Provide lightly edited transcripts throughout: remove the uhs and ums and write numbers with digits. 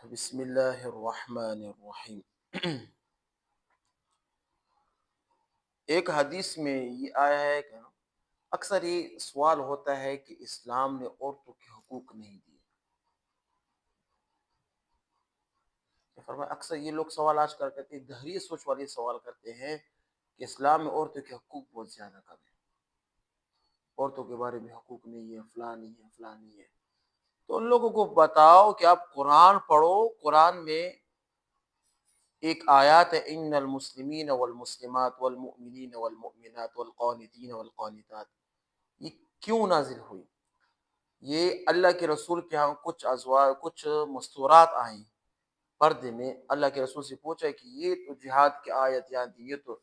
بسم اللہ الرحمن الرحیم۔ ایک حدیث میں یہ آیا ہے کہ اکثر یہ سوال ہوتا ہے کہ اسلام نے عورتوں کے حقوق نہیں دیے۔ فرمایا اکثر یہ لوگ سوال آج کر کرتے ہیں، دہری سوچ والے سوال کرتے ہیں کہ اسلام میں عورتوں کے حقوق بہت زیادہ کم ہیں، عورتوں کے بارے میں حقوق نہیں ہے، فلاں نہیں ہے، فلاں نہیں ہے۔ تو ان لوگوں کو بتاؤ کہ آپ قرآن پڑھو، قرآن میں ایک آیات ہے، ان المسلمین والمسلمات والمؤمنین والمؤمنات والقانتین والقانتات، یہ کیوں نازل ہوئی؟ یہ اللہ کے رسول کے ہاں کچھ ازواج، کچھ مستورات آئیں پردے میں، اللہ کے رسول سے پوچھا کہ یہ تو جہاد کی آیت یہاں تھی، یہ تو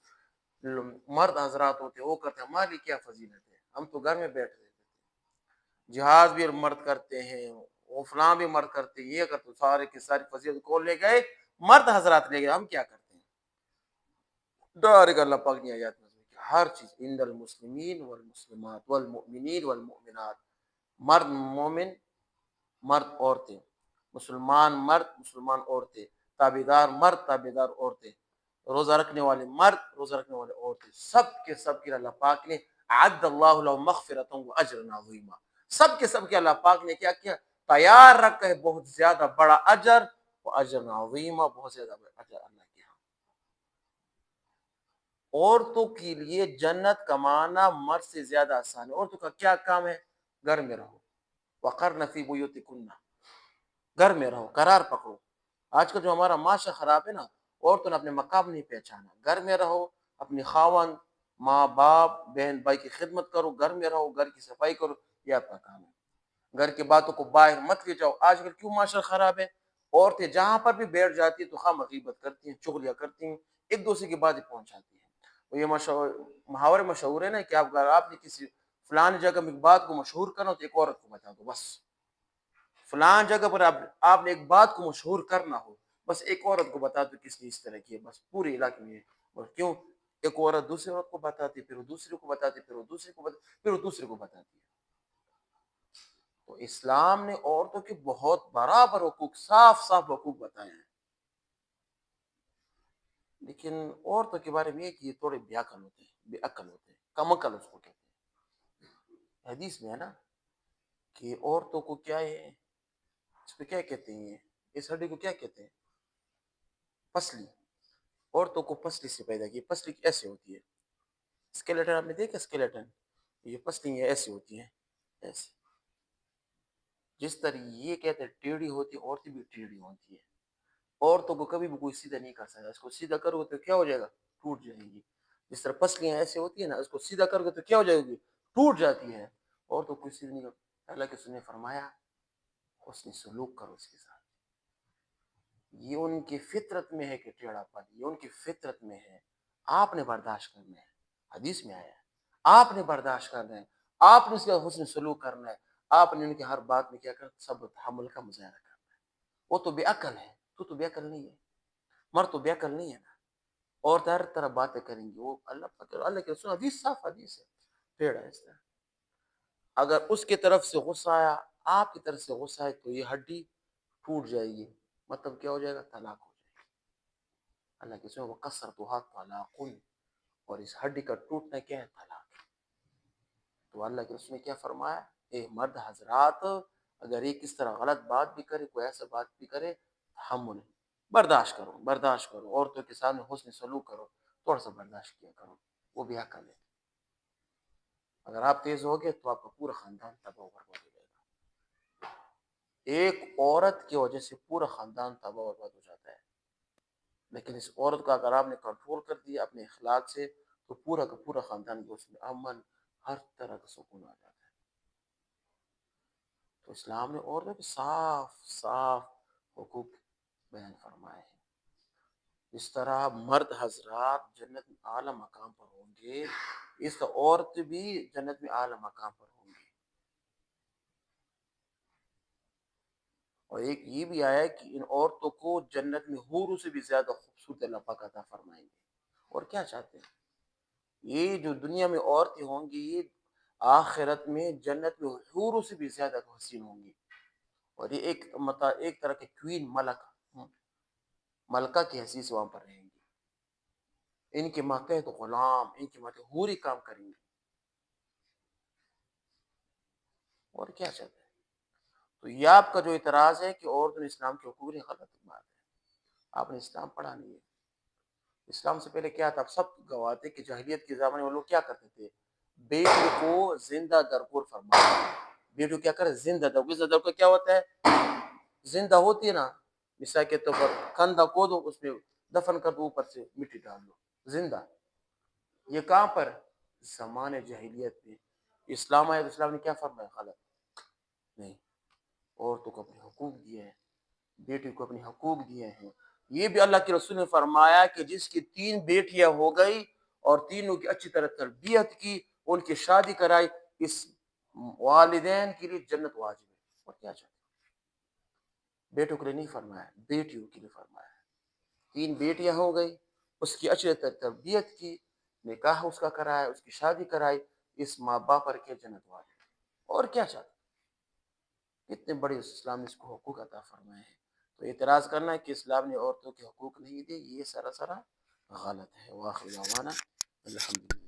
مرد حضرات ہوتے وہ کرتے، ہماری کیا فضیلت ہے؟ ہم تو گھر میں بیٹھ رہتے تھے، جہاد بھی مرد کرتے ہیں، وہ فلاں بھی مرد کرتے ہیں، یہ کرتے، سارے کی ساری فضیلت کو لے گئے، مرد حضرات لے گئے، ہم کیا کرتے ہیں؟ ڈائریکٹ اللہ پاک نے آیات میں کہ ہر چیز، ان المسلمین والمسلمات والمؤمنین والمؤمنات، مرد مومن، مرد عورتیں، مسلمان مرد، مسلمان عورتیں، تابعدار مرد، تابعدار عورتیں، روزہ رکھنے والے مرد، روزہ رکھنے والے عورتیں، سب کے اللہ پاک نے اعد اللہ لهم مغفرۃ واجرا عظیما، سب کے اللہ پاک نے کیا کیا؟ تیار رکھا ہے بہت زیادہ بڑا اجر، و اجر عظیما، بہت زیادہ بڑا اجر اللہ کے ہاں۔ عورتوں کے لیے جنت کمانا مرد سے زیادہ آسان ہے۔ عورتوں کا کیا کام ہے؟ گھر میں رہو، وقرن فی بیوتکن، گھر میں رہو، قرار پکڑو۔ آج کل جو ہمارا معاشرہ خراب ہے نا، عورتوں نے اپنے مقام نہیں پہچانا، گھر میں رہو، اپنی خاوند، ماں باپ، بہن بھائی کی خدمت کرو، گھر میں رہو، گھر کی صفائی کرو، یہ آپ کا کام ہے۔ گھر کی باتوں کو باہر مت لے جاؤ۔ آج کل کیوں معاشرہ خراب ہے؟ عورتیں جہاں پر بھی بیٹھ جاتی ہیں تو خواہ غیبت کرتی ہیں، چغلیاں کرتی ہیں، ایک دوسرے کی باتیں پہنچاتی ہیں۔ وہ یہ محاورے مشہور ہے نا کہ آپ نے کسی فلان جگہ میں ایک بات کو مشہور کرنا تو ایک عورت کو بتا دو بس، فلان جگہ پر آپ نے ایک بات کو مشہور کرنا ہو، بس ایک عورت کو بتا دو کس نے اس طرح کی ہے، بس پورے علاقے میں۔ اور کیوں؟ ایک عورت دوسری عورت کو بتاتی، پھر وہ دوسرے کو بتاتی، پھر وہ دوسرے کو بتاتی، پھر وہ دوسرے کو بتاتی ہے۔ تو اسلام نے عورتوں کے بہت برابر حقوق، صاف حقوق بتائے ہیں، لیکن عورتوں کے بارے میں یہ کہ یہ تھوڑے بے عقل ہوتے ہیں، بے عقل ہوتے ہیں، کم عقل اس کو کہتے ہیں۔ حدیث میں ہے نا کہ عورتوں کو کیا ہے، اس پہ کیا کہتے ہیں، اس ہڈی کو کیا کہتے ہیں؟ پسلی۔ عورتوں کو پسلی سے پیدا کی، پسلی ایسے ہوتی ہے، اسکیلیٹن آپ نے دیکھا، اسکیلیٹن، یہ پسلی ایسی ہوتی ہیں، ایسی، جس طرح یہ کہتے ہیں ٹیڑھی ہوتی ہے، عورتیں بھی ٹیڑھی ہوتی ہے۔ عورتوں کو کبھی بھی کوئی سیدھا نہیں کر سکتا، اس کو سیدھا کرو تو کیا ہو جائے گا؟ ٹوٹ جائے گی۔ جس طرح پسلیاں ایسے ہوتی ہیں نا، اس کو سیدھا کرو تو کیا ہو جائے گی؟ ٹوٹ جاتی ہے۔ عورتوں کو سیدھا نہیں کرو، اللہ کے نے فرمایا حسن سلوک کرو اس کے ساتھ، یہ ان کی فطرت میں ہے کہ ٹیڑھا پن، یہ ان کی فطرت میں ہے، آپ نے برداشت کرنا ہے۔ حدیث میں آیا ہے آپ نے برداشت کرنا ہے، آپ نے اس کا حسن سلوک کرنا ہے، آپ نے ان کی ہر بات میں کیا کرنا، صبر تحمل کا مظاہرہ کرنا ہے۔ وہ تو بے عقل ہے، تو بے عقل نہیں ہے، مرد تو بے عقل نہیں ہے نا، اور ہر طرح باتیں کریں گی، وہ اللہ کے رسول، حدیث صاف حدیث ہے، ٹیڑھا ہے اس طرح۔ اگر اس کی طرف سے غصہ آیا، آپ کی طرف سے غصہ آئے تو یہ ہڈی ٹوٹ جائے گی، مطلب کیا ہو جائے گا؟ طلاق ہو جائے گی۔ اللہ کے سو وَقَصَّرْتُهَا طَلَاقٌ، اور اس ہڈی کا ٹوٹنا کیا ہے؟ طلاق ہے۔ تو اللہ کے رسول نے کیا فرمایا؟ اے مرد حضرات، اگر ایک اس طرح غلط بات بھی کرے، کوئی ایسا بات بھی کرے، تحمل، برداشت کرو، برداشت کرو، عورتوں کے سامنے حسن سلوک کرو، تھوڑا سا برداشت کیا کرو، وہ بھی عقل ہے۔ اگر آپ تیز ہوگے تو آپ کا پورا خاندان تباہ و برباد ہو جائے گا۔ ایک عورت کی وجہ سے پورا خاندان تباہ و برباد ہو جاتا ہے، لیکن اس عورت کو اگر آپ نے کنٹرول کر دیا اپنے اخلاق سے تو پورا کا پورا خاندان کو اس میں امن، ہر طرح کا سکون آ جاتا ہے۔ تو اسلام نے عورتوں کے صاف حقوق بیان فرمائے ہیں۔ اس طرح مرد حضرات جنت میں اعلیٰ مقام پر ہوں گے، اس طرح عورت بھی جنت میں اعلیٰ مقام پر ہوں گی۔ اور ایک یہ بھی آیا ہے کہ ان عورتوں کو جنت میں حوروں سے بھی زیادہ خوبصورت اللہ پاک عطا فرمائیں گے۔ اور کیا چاہتے ہیں؟ یہ جو دنیا میں عورتیں ہوں گی، یہ آخرت میں جنت میں حوروں سے بھی زیادہ حسین ہوں گی۔ اور یہ ایک طرح کے کوئین ملکہ کی حیثیت سے وہاں پر رہیں گی، ان کے ماتحت غلام، ان کے ماتحت حوری کام کریں گے، اور کیا چاہتے ہیں؟ تو یہ آپ کا جو اعتراض ہے کہ عورتوں نے اسلام کے حقوق نہیں، غلط بات ہے، آپ نے اسلام پڑھا نہیں ہے۔ اسلام سے پہلے کیا تھا؟ آپ سب گواتے کہ جاہلیت کے زمانے میں لوگ کیا کرتے تھے؟ بیٹی کو زندہ درگور فرمایا، بیٹی کو کیا کرے؟ زندہ درگور۔ زندہ درگور کیا ہوتا ہے؟ زندہ ہوتی ہے نا، مثال کے طور پر کندھا کھودو، اس میں دفن کر دو، اوپر سے مٹی ڈال دو، زندہ۔ یہ کہاں پر؟ زمانے جاہلیت میں۔ اسلام آیا تو اسلام نے کیا فرمایا؟ غلط نہیں، عورتوں کو اپنے حقوق دیے ہیں، بیٹی کو اپنے حقوق دیے ہیں۔ یہ بھی اللہ کے رسول نے فرمایا کہ جس کی 3 بیٹیاں ہو گئی اور تینوں کی اچھی طرح تربیت کی، ان کی شادی کرائی، اس والدین کے لیے جنت واجب ہے۔ اور کیا چاہتے ہیں؟ بیٹوں کے لیے نہیں فرمایا، بیٹیوں کے لیے فرمایا۔ 3 بیٹیاں ہو گئی، اس کی اچھی طرح تربیت کی، نکاح اس کا کرایا، اس کی شادی کرائی، اس ماں باپ پر کے جنت واجب ہے۔ اور کیا چاہتے ہیں؟ کتنے بڑے اسلام نے اس کو حقوق عطا فرمائے ہیں۔ تو اعتراض کرنا ہے کہ اسلام نے عورتوں کے حقوق نہیں دیے، یہ سراسر غلط ہے۔ وآخر دعوانا الحمدللہ۔